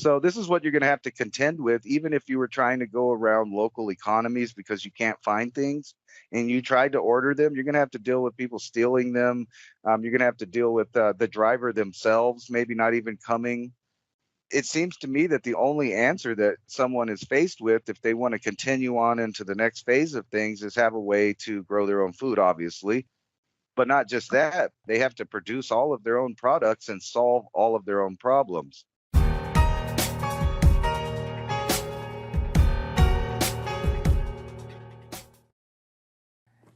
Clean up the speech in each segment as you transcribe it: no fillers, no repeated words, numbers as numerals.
So this is what you're going to have to contend with, even if you were trying to go around local economies because you can't find things and you tried to order them. You're going to have to deal with people stealing them. You're going to have to deal with the driver themselves, maybe not even coming. It seems to me that the only answer that someone is faced with, if they want to continue on into the next phase of things, is have a way to grow their own food, obviously. But not just that, they have to produce all of their own products and solve all of their own problems.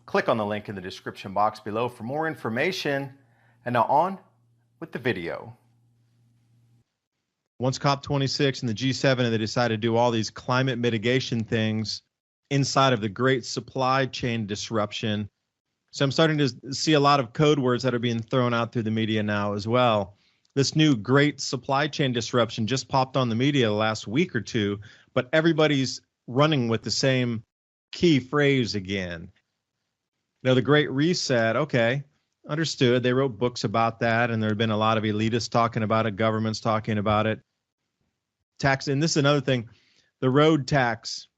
Click on the link in the description box below for more information. And now on with the video. Once COP26 and the G7, and they decided to do all these climate mitigation things inside of the great supply chain disruption. So I'm starting to see a lot of code words that are being thrown out through the media now as well. This new great supply chain disruption just popped on the media the last week or two, but everybody's running with the same key phrase again. The Great Reset, okay, understood. They wrote books about that, and there have been a lot of elitists talking about it, governments talking about it. Tax, and this is another thing, the road tax.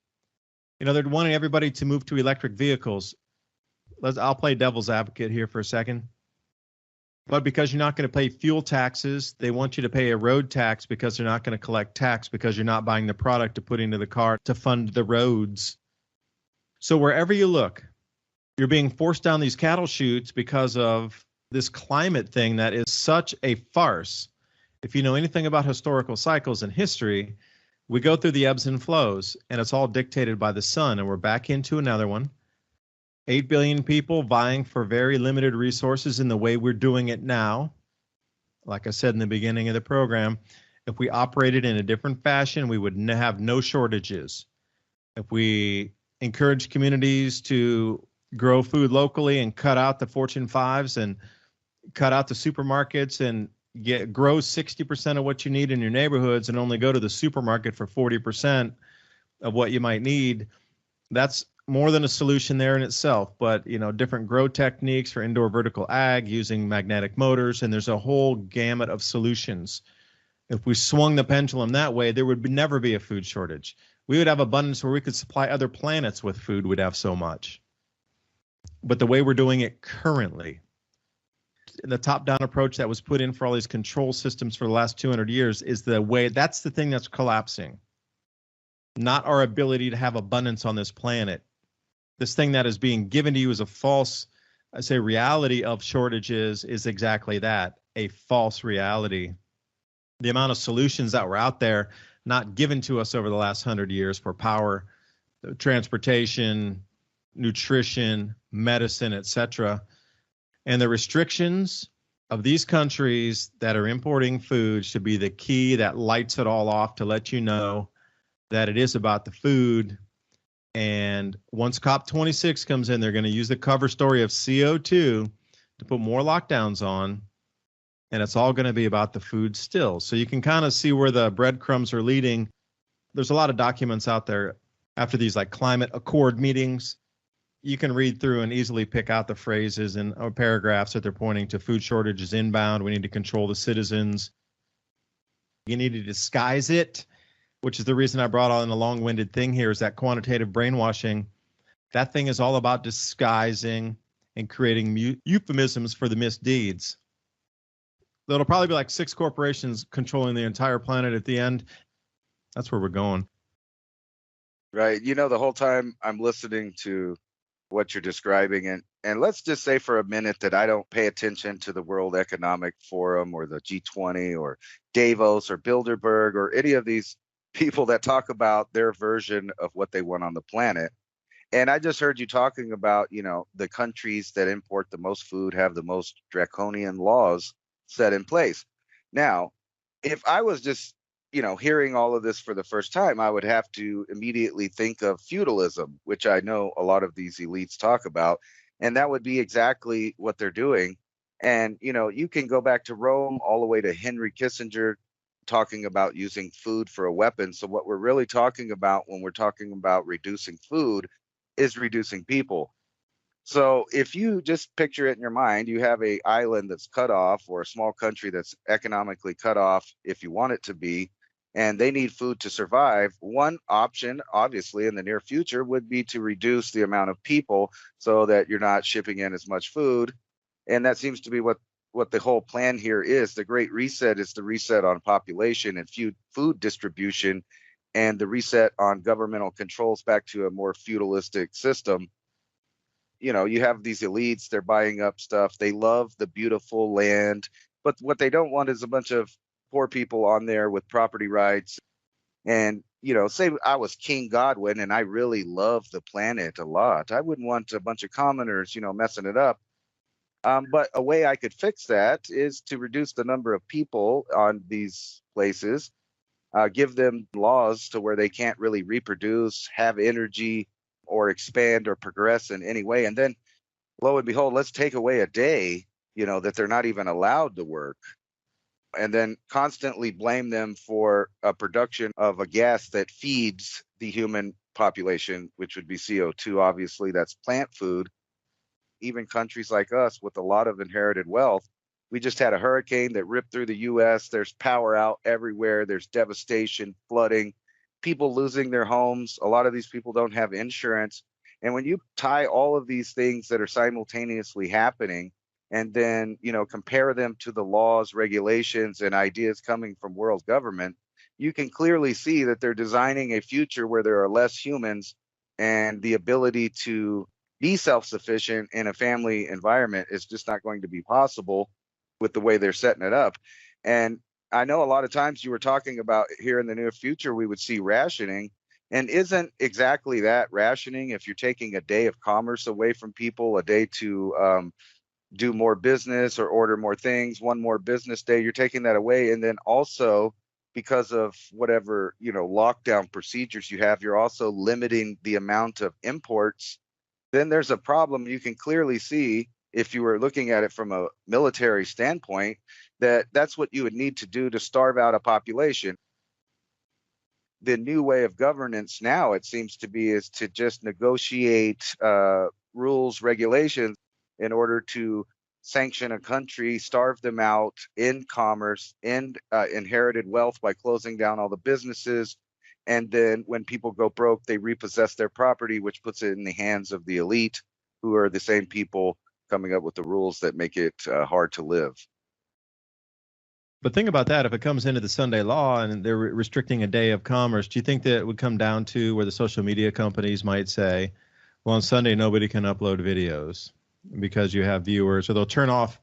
They're wanting everybody to move to electric vehicles. I'll play devil's advocate here for a second. But because you're not going to pay fuel taxes, they want you to pay a road tax because they're not going to collect tax because you're not buying the product to put into the car to fund the roads. So wherever you look, you're being forced down these cattle chutes because of this climate thing that is such a farce. If you know anything about historical cycles and history, we go through the ebbs and flows, and it's all dictated by the sun, and we're back into another one. 8 billion people vying for very limited resources in the way we're doing it now. Like I said in the beginning of the program, if we operated in a different fashion, we would have no shortages. If we encourage communities to grow food locally and cut out the Fortune 5s and cut out the supermarkets and grow 60% of what you need in your neighborhoods and only go to the supermarket for 40% of what you might need, that's more than a solution there in itself. But, different grow techniques for indoor vertical ag using magnetic motors, and there's a whole gamut of solutions. If we swung the pendulum that way, there would never be a food shortage. We would have abundance where we could supply other planets with food. We'd have so much. But the way we're doing it currently, the top-down approach that was put in for all these control systems for the last 200 years is that's the thing that's collapsing. Not our ability to have abundance on this planet. This thing that is being given to you as a false, reality of shortages is exactly that, a false reality. The amount of solutions that were out there, not given to us over the last 100 years for power, transportation, nutrition, medicine, etc., and the restrictions of these countries that are importing food should be the key that lights it all off to let you know that it is about the food. And once COP26 comes in, they're going to use the cover story of CO2 to put more lockdowns on, and it's all going to be about the food still. So you can kind of see where the breadcrumbs are leading. There's a lot of documents out there after these climate accord meetings. You can read through and easily pick out the phrases and paragraphs that they're pointing to. Food shortage is inbound. We need to control the citizens. You need to disguise it, which is the reason I brought on a long-winded thing here, is that quantitative brainwashing. That thing is all about disguising and creating euphemisms for the misdeeds. There'll probably be 6 corporations controlling the entire planet at the end. That's where we're going. Right. The whole time I'm listening to what you're describing, and let's just say for a minute that I don't pay attention to the World Economic Forum or the G20 or Davos or Bilderberg or any of these people that talk about their version of what they want on the planet. And I just heard you talking about, the countries that import the most food have the most draconian laws set in place. Now, if I was just, hearing all of this for the first time, I would have to immediately think of feudalism, which I know a lot of these elites talk about. And that would be exactly what they're doing. And, you can go back to Rome all the way to Henry Kissinger talking about using food for a weapon. So what we're really talking about when we're talking about reducing food is reducing people. So if you just picture it in your mind, you have an island that's cut off, or a small country that's economically cut off, if you want it to be, and they need food to survive. One option, obviously, in the near future would be to reduce the amount of people so that you're not shipping in as much food. And that seems to be what the whole plan here is. The Great Reset is the reset on population and food distribution, and the reset on governmental controls back to a more feudalistic system. You have these elites, they're buying up stuff. They love the beautiful land, but what they don't want is a bunch of poor people on there with property rights. And, say I was King Godwin and I really love the planet a lot. I wouldn't want a bunch of commoners, messing it up. But a way I could fix that is to reduce the number of people on these places, give them laws to where they can't really reproduce, have energy, or expand or progress in any way. And then, lo and behold, let's take away a day, that they're not even allowed to work. And then constantly blame them for a production of a gas that feeds the human population, which would be CO2. Obviously, that's plant food. Even countries like us with a lot of inherited wealth, we just had a hurricane that ripped through the U.S. There's power out everywhere. There's devastation, flooding, people losing their homes. A lot of these people don't have insurance. And when you tie all of these things that are simultaneously happening and then, compare them to the laws, regulations, and ideas coming from world government, you can clearly see that they're designing a future where there are less humans, and the ability to be self-sufficient in a family environment is just not going to be possible with the way they're setting it up. And I know a lot of times you were talking about here in the near future, we would see rationing. And isn't exactly that rationing? If you're taking a day of commerce away from people, a day to do more business or order more things, one more business day, you're taking that away. And then also, because of whatever, lockdown procedures you have, you're also limiting the amount of imports. Then there's a problem. You can clearly see, if you were looking at it from a military standpoint, that that's what you would need to do to starve out a population. The new way of governance now, it seems to be, is to just negotiate rules, regulations in order to sanction a country, starve them out in commerce, in inherited wealth by closing down all the businesses. And then when people go broke, they repossess their property, which puts it in the hands of the elite, who are the same people coming up with the rules that make it hard to live. But think about that. If it comes into the Sunday law and they're restricting a day of commerce, do you think that it would come down to where the social media companies might say, well, on Sunday, nobody can upload videos because you have viewers, or they'll turn off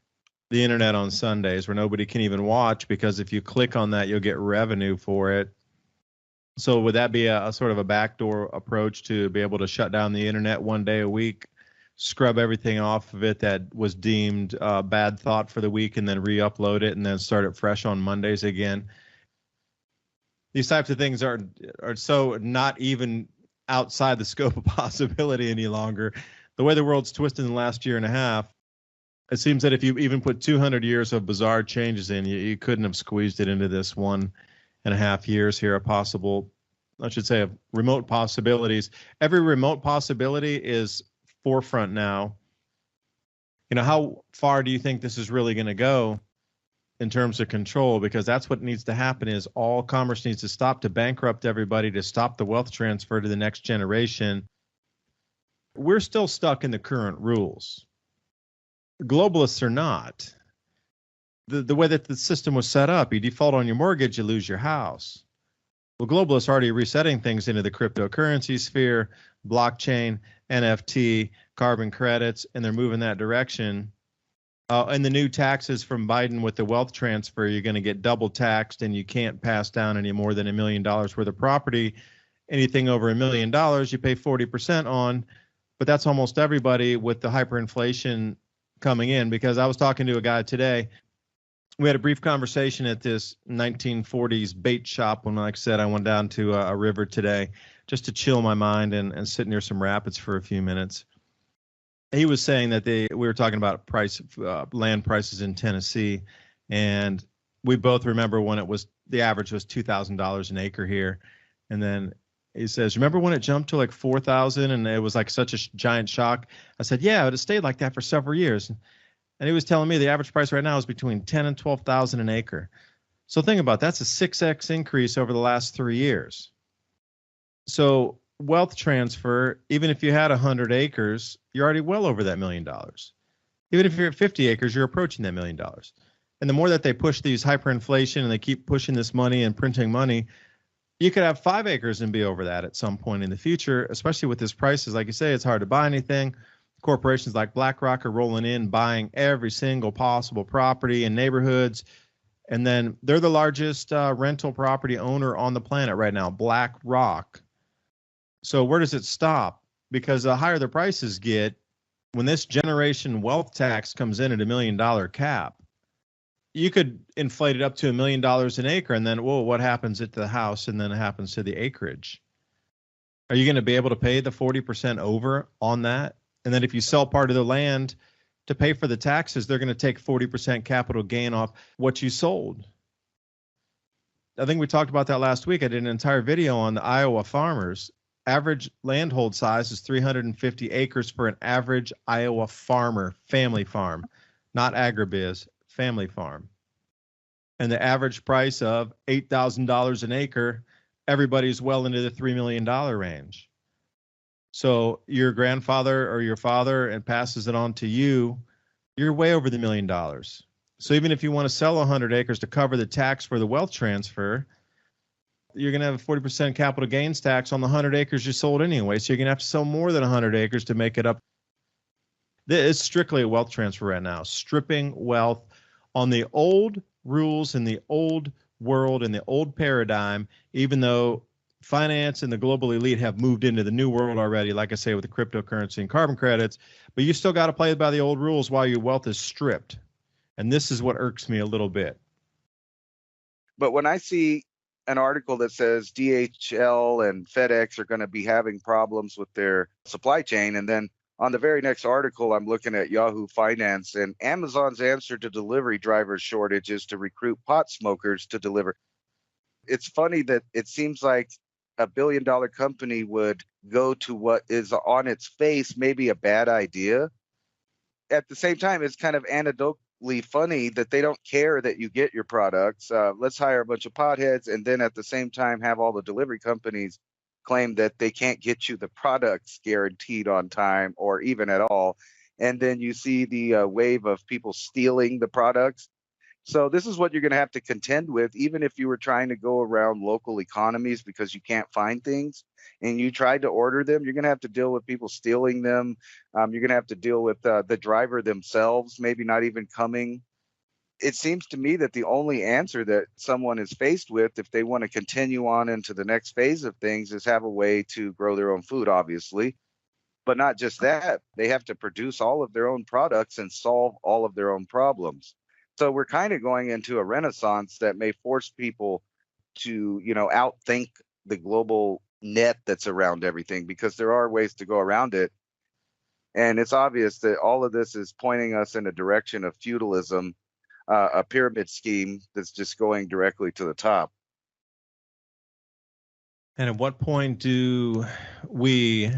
the internet on Sundays where nobody can even watch, because if you click on that, you'll get revenue for it. So would that be a sort of a backdoor approach to be able to shut down the internet one day a week, scrub everything off of it that was deemed bad thought for the week, and then re-upload it and then start it fresh on Mondays again? These types of things are so not even outside the scope of possibility any longer. The way the world's twisted in the last year and a half, it seems that if you even put 200 years of bizarre changes in, you couldn't have squeezed it into this 1.5 years here of possible, I should say, of remote possibilities. Every remote possibility is forefront now. How far do you think this is really going to go in terms of control? Because that's what needs to happen, is all commerce needs to stop, to bankrupt everybody, to stop the wealth transfer to the next generation. We're still stuck in the current rules. Globalists are not. The way that the system was set up, you default on your mortgage, you lose your house. Well, globalists are already resetting things into the cryptocurrency sphere, blockchain, NFT, carbon credits, and they're moving that direction. And the new taxes from Biden with the wealth transfer, you're going to get double taxed, and you can't pass down any more than $1 million worth of property. Anything over $1 million, you pay 40% on. But that's almost everybody with the hyperinflation coming in. Because I was talking to a guy today. We had a brief conversation at this 1940s bait shop when, like I said, I went down to a river today just to chill my mind and sit near some rapids for a few minutes. He was saying that we were talking about land prices in Tennessee, and we both remember when the average was $2,000 an acre here. And then he says, remember when it jumped to like 4,000 and it was like such a giant shock? I said, yeah, but it stayed like that for several years. And he was telling me the average price right now is between 10 and 12,000 an acre. So think about that's a 6x increase over the last 3 years. So wealth transfer, even if you had 100 acres, you're already well over that $1 million. Even if you're at 50 acres, you're approaching that $1 million. And the more that they push these hyperinflation and they keep pushing this money and printing money, you could have 5 acres and be over that at some point in the future, especially with this prices. Like you say, it's hard to buy anything. Corporations like BlackRock are rolling in, buying every single possible property in neighborhoods. And then they're the largest rental property owner on the planet right now, BlackRock. So where does it stop? Because the higher the prices get, when this generation wealth tax comes in at $1 million cap, you could inflate it up to $1 million an acre, and then, well, what happens at the house, and then it happens to the acreage? Are you going to be able to pay the 40% over on that? And then if you sell part of the land to pay for the taxes, they're going to take 40% capital gain off what you sold. I think we talked about that last week. I did an entire video on the Iowa farmers. Average landhold size is 350 acres for an average Iowa farmer, family farm, not agribiz, family farm. And the average price of $8,000 an acre, everybody's well into the $3 million range. So your grandfather or your father and passes it on to you, you're way over the $1 million. So even if you want to sell 100 acres to cover the tax for the wealth transfer, you're going to have a 40% capital gains tax on the 100 acres you sold anyway. So you're going to have to sell more than 100 acres to make it up. This is strictly a wealth transfer right now, stripping wealth on the old rules in the old world, in the old paradigm, even though finance and the global elite have moved into the new world already, like I say, with the cryptocurrency and carbon credits. But you still got to play by the old rules while your wealth is stripped. And this is what irks me a little bit. But when I see an article that says DHL and FedEx are going to be having problems with their supply chain, and then on the very next article, I'm looking at Yahoo Finance, and Amazon's answer to delivery driver shortage is to recruit pot smokers to deliver. It's funny that it seems like a billion-dollar company would go to what is on its face maybe a bad idea. At the same time, it's kind of anecdotally funny that they don't care that you get your products. Let's hire a bunch of potheads, and then at the same time have all the delivery companies claim that they can't get you the products guaranteed on time or even at all. And then you see the wave of people stealing the products. So this is what you're going to have to contend with, even if you were trying to go around local economies because you can't find things and you tried to order them. You're going to have to deal with people stealing them. You're going to have to deal with the driver themselves, maybe not even coming. It seems to me that the only answer that someone is faced with, if they want to continue on into the next phase of things, is have a way to grow their own food, obviously. But not just that, they have to produce all of their own products and solve all of their own problems. So we're kind of going into a renaissance that may force people to, outthink the global net that's around everything, because there are ways to go around it. And it's obvious that all of this is pointing us in a direction of feudalism, a pyramid scheme that's just going directly to the top. And at what point do we,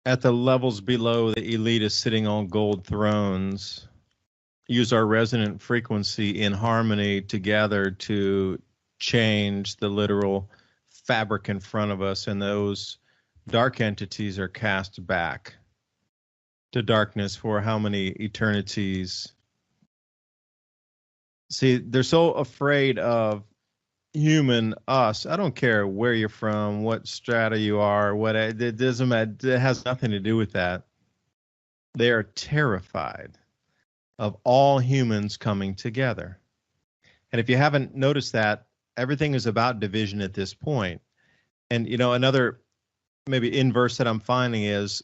at the levels below the elite is sitting on gold thrones, use our resonant frequency in harmony together to change the literal fabric in front of us, and those dark entities are cast back to darkness for how many eternities? See, they're so afraid of human us. I don't care where you're from, what strata you are, what it doesn't matter. It has nothing to do with that. They are terrified of all humans coming together. And if you haven't noticed that, everything is about division at this point. And, another maybe inverse that I'm finding is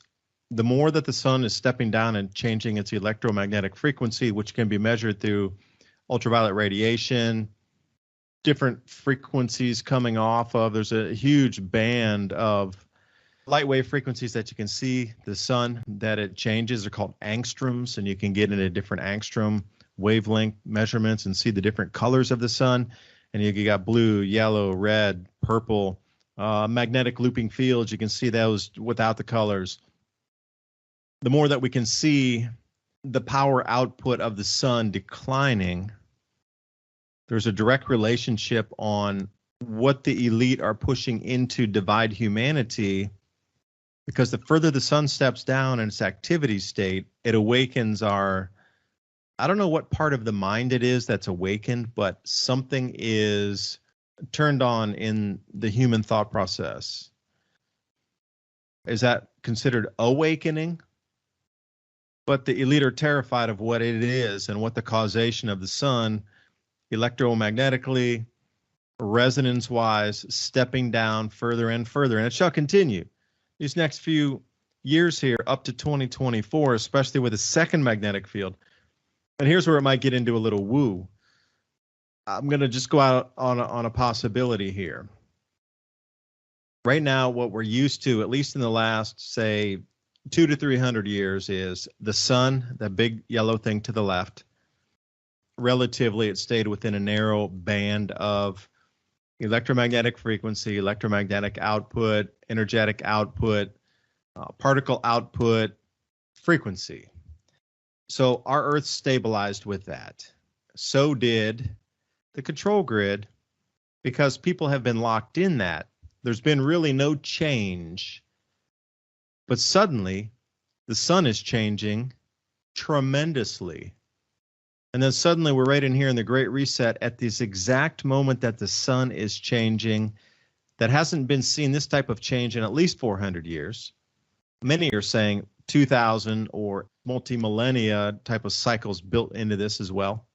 the more that the sun is stepping down and changing its electromagnetic frequency, which can be measured through ultraviolet radiation, different frequencies coming off of, there's a huge band of light wave frequencies that you can see the sun that it changes. They're called angstroms, and you can get into different angstrom wavelength measurements and see the different colors of the sun. And you got blue, yellow, red, purple, magnetic looping fields. You can see those without the colors. The more that we can see the power output of the sun declining, there's a direct relationship on what the elite are pushing into divide humanity, because the further the sun steps down in its activity state, it awakens our, I don't know what part of the mind it is that's awakened, but something is turned on in the human thought process. Is that considered awakening? But the elite are terrified of what it is and what the causation of the sun, electromagnetically, resonance-wise, stepping down further and further. And it shall continue these next few years here up to 2024, especially with a second magnetic field. And here's where it might get into a little woo. I'm going to just go out on a possibility here. Right now, what we're used to, at least in the last, say, 200 to 300 years, is the sun, that big yellow thing to the left. Relatively, it stayed within a narrow band of electromagnetic frequency, electromagnetic output, energetic output, particle output, frequency. So our Earth stabilized with that. So did the control grid, because people have been locked in that. There's been really no change. But suddenly, the sun is changing tremendously. And then suddenly we're right in here in the Great Reset at this exact moment that the sun is changing. That hasn't been seen, this type of change, in at least 400 years. Many are saying 2,000 or multi-millennia type of cycles built into this as well.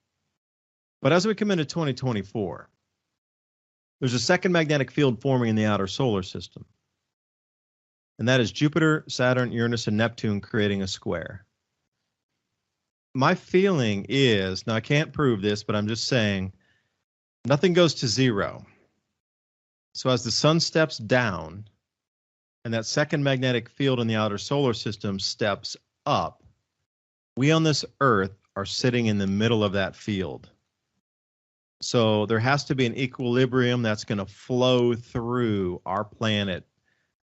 But as we come into 2024, there's a second magnetic field forming in the outer solar system. And that is Jupiter, Saturn, Uranus, and Neptune creating a square. My feeling is, now I can't prove this, but I'm just saying, nothing goes to zero. So as the sun steps down and that second magnetic field in the outer solar system steps up, we on this Earth are sitting in the middle of that field. So there has to be an equilibrium that's going to flow through our planet.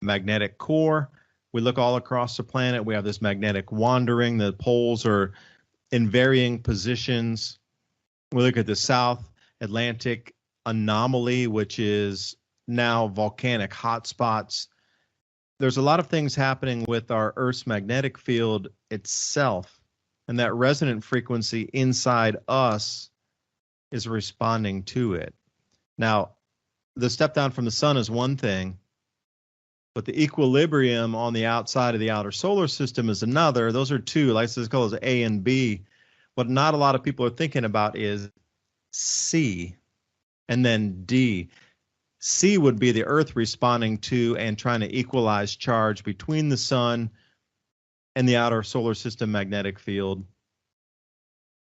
Magnetic core, we look all across the planet, we have this magnetic wandering, the poles are in varying positions. We look at the South Atlantic anomaly, which is now volcanic hotspots. There's a lot of things happening with our Earth's magnetic field itself, and that resonant frequency inside us is responding to it. Now, the step down from the sun is one thing, but the equilibrium on the outside of the outer solar system is another. Those are two, let's just call those A and B. What not a lot of people are thinking about is C and then D. C would be the Earth responding to and trying to equalize charge between the sun and the outer solar system magnetic field.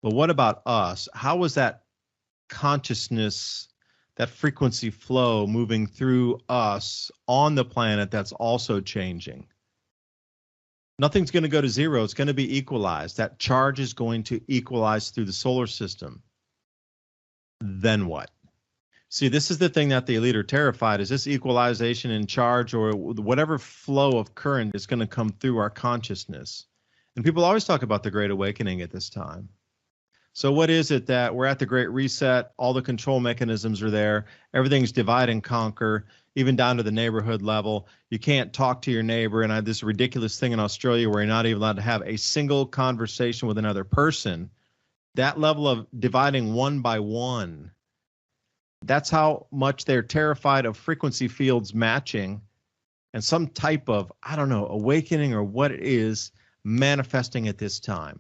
But what about us? How was that consciousness, that frequency flow moving through us on the planet that's also changing? Nothing's going to go to zero. It's going to be equalized. That charge is going to equalize through the solar system. Then what? See, this is the thing that the elite are terrified. Is this equalization in charge, or whatever flow of current is going to come through our consciousness? And people always talk about the Great Awakening at this time. So what is it that we're at the Great Reset, all the control mechanisms are there, everything's divide and conquer, even down to the neighborhood level. You can't talk to your neighbor, and I have this ridiculous thing in Australia where you're not even allowed to have a single conversation with another person. That level of dividing one by one, that's how much they're terrified of frequency fields matching and some type of, I don't know, awakening or what it is manifesting at this time.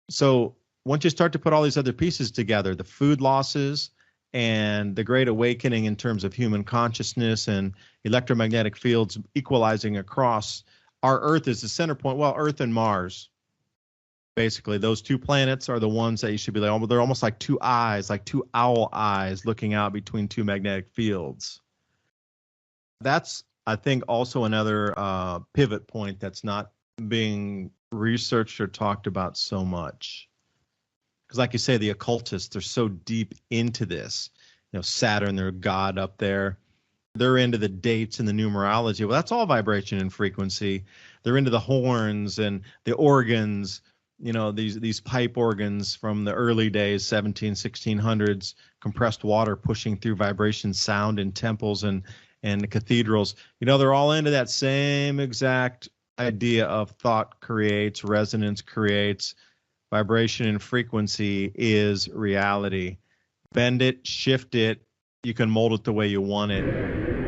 So once you start to put all these other pieces together, the food losses and the Great Awakening in terms of human consciousness and electromagnetic fields equalizing across, our Earth is the center point. Well, Earth and Mars, basically, those two planets are the ones that you should be like, they're almost like two eyes, like two owl eyes looking out between two magnetic fields. That's, I think, also another pivot point that's not being researched or talked about so much. Because like you say, the occultists, they're so deep into this. You know, Saturn, their god up there. They're into the dates and the numerology. Well, that's all vibration and frequency. They're into the horns and the organs. these pipe organs from the early days, 1600s, compressed water pushing through vibration sound in temples and cathedrals. They're all into that same exact idea of thought creates, resonance creates, vibration and frequency is reality. Bend it, shift it, you can mold it the way you want it.